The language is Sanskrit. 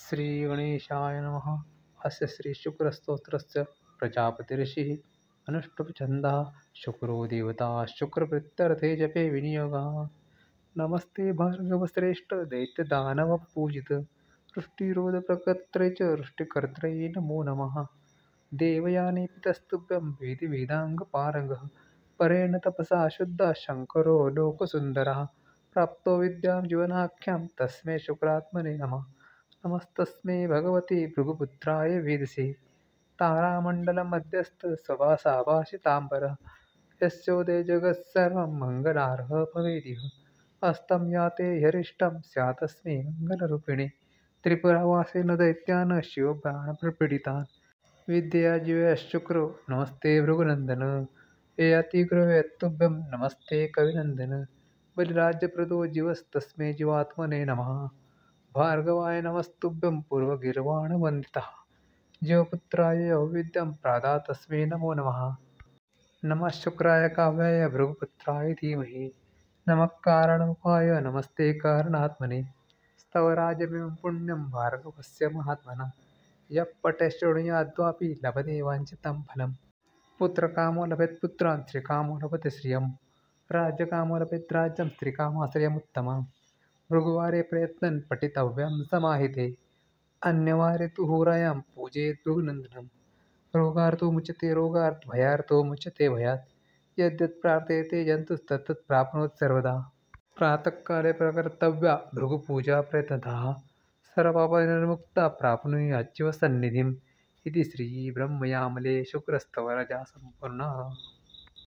श्रीगणेशाय नमः। अस्य श्रीशुक्रस्तोत्रस्य प्रजापतिर्षिः अनुष्टुप्छन्दः शुक्रो देवता शुक्रवृत्त्यर्थे जपे विनियोगः। नमस्ते भार्गवश्रेष्ठ दैत्यदानवपूजित वृष्टिरोधप्रकर्त्रे च वृष्टिकर्त्रे नमो नमः। देवयाने पितस्तुभ्यं वेदिवेदाङ्गपारङ्गः परेण तपसा शुद्धः शङ्करो लोकसुन्दरः प्राप्तो विद्यां जीवनाख्यां तस्मै शुक्रात्मने नमः। नमस्तस्मै भगवते भृगुपुत्राय वेदसे तारामण्डलमध्यस्थ सभासाभाषिताम्बरः यस्योदये जगत्सर्वं मङ्गलार्हं भवेदिह। अस्तं याते ह्यरिष्टं स्यात्तस्मै मङ्गलरूपिणे त्रिपुरावासेन दैत्यान् शिवबाणप्रपीडितान् विद्यया जीवश्चक्रो नमस्ते भृगुनन्दन ययातिग्रहयत्तुभ्यं नमस्ते कविनन्दन बलिराज्यप्रदो जीवस्तस्मै जीवात्मने नमः। भार्गवाय नमस्तुभ्यं पूर्वगीर्वाणवन्दितः जीवपुत्राय अविद्यं प्रादा तस्मै नमो नमः। नमः शुक्राय काव्याय भृगुपुत्राय धीमहि नमः कारणरूपाय नमस्ते कारणात्मने स्तवराजमिमं पुण्यं भार्गवस्य महात्मना यः पठे शृणुयाद्वापि लभते वाञ्छितं फलम्। पुत्रकामो लभेत् पुत्रान् स्त्रीकामो लभते श्रियं राज्यकामो लभेत् राज्यं स्त्रीकामाश्रयमुत्तमम्। भृगुवारे प्रयत्नं पठितव्यं समाहिते अन्यवारे तु होरायां पूजयेत् भृगुनन्दनं। रोगार्तो मुच्यते रोगात् भयार्तो मुच्यते भयात् यद्यत् प्रार्थयते जन्तुस्तत्तत् प्राप्नोति सर्वदा। प्रातःकाले प्रकर्तव्या भृगुपूजा प्रयत्नतः सर्वपापनिर्मुक्ता प्राप्नुयात् शिवसन्निधिम् इति श्रीब्रह्मयामले शुक्रस्तवरजा सम्पूर्णः।